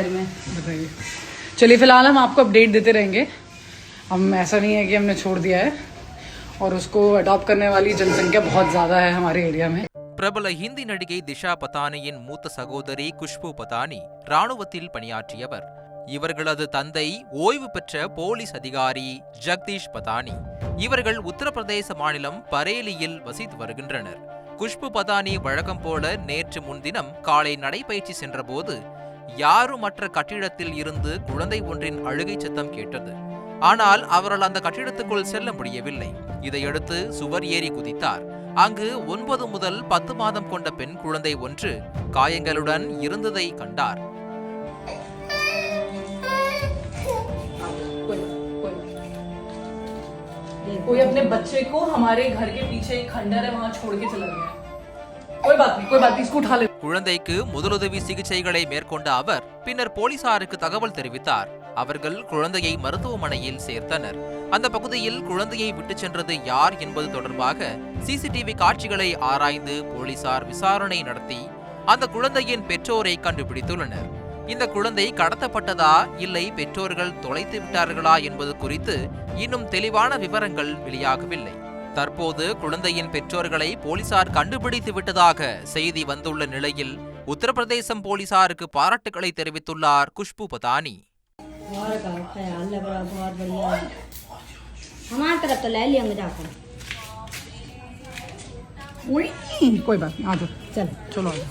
में बताइए। चलिए फिलहाल हम आपको अपडेट देते रहेंगे। हम ऐसा नहीं है कि हमने छोड़ दिया है और उसको अडॉप्ट करने वाली जनसंख्या बहुत ज़्यादा है हमारे एरिया में। பிரபல ஹிந்தி நடிகை திஷா பதானியின் மூத்த சகோதரி குஷ்பு பதானி ராணுவத்தில் பணியாற்றியவர். இவர்களது தந்தை ஓய்வு பெற்ற போலீஸ் அதிகாரி ஜக்தீஷ் பதானி. இவர்கள் உத்தரப்பிரதேச மாநிலம் பரேலியில் வசித்து வருகின்றனர். குஷ்பு பதானி வழக்கம் போல நேற்று முன்தினம் காலை நடைபயிற்சி சென்றபோது யாருமற்ற கட்டிடத்தில் இருந்து குழந்தை ஒன்றின் அழுகை சத்தம் கேட்டது. ஆனால் அவரால் அந்த கட்டிடத்துக்குள் செல்ல முடியவில்லை. இதையடுத்து சுவர் ஏறி குதித்தார். அங்கு 9 முதல் 10 மாதம் கொண்ட பெண் குழந்தை ஒன்று காயங்களுடன் இருந்ததை கண்டார். कोई अपने बच्चे को हमारे घर के पीछे एक खंडर है वहां छोड़ के चला गया। कोई बात नहीं इसको उठा ले। குழந்தைக்கு முதலுதவி சிகிச்சைகளை மேற்கொண்ட அவர் பின்னர் போலீசாருக்கு தகவல் தெரிவித்தார். அவர்கள் குழந்தையை மருத்துவமனையில் சேர்த்தனர். அந்த பகுதியில் குழந்தையை விட்டு சென்றது யார் என்பது தொடர்பாக சிசிடிவி காட்சிகளை ஆராய்ந்து போலீசார் விசாரணை நடத்தி அந்த குழந்தையின் பெற்றோரை கண்டுபிடித்துள்ளனர். இந்த குழந்தை கடத்தப்பட்டதா இல்லை பெற்றோர்கள் தொலைத்து விட்டார்களா என்பது குறித்து இன்னும் தெளிவான விவரங்கள் வெளியாகவில்லை. தற்போது குழந்தையின் பெற்றோர்களை போலீசார் கண்டுபிடித்து விட்டதாக செய்தி வந்துள்ள நிலையில் உத்தரப்பிரதேசம் போலீசாருக்கு பாராட்டுகளை தெரிவித்துள்ளார் குஷ்பு பதானி. कोई बात नहीं, आ जाओ, चलो आ जाओ।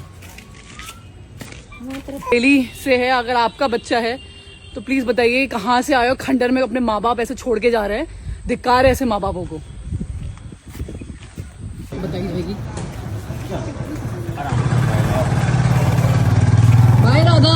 दिल्ली से है, अगर आपका बच्चा है तो प्लीज बताइए कहाँ से आए हो। खंडर में अपने माँ बाप ऐसे छोड़ के जा रहे हैं, धिक्कार है ऐसे माँ बापों को। बताइए बाय राधा।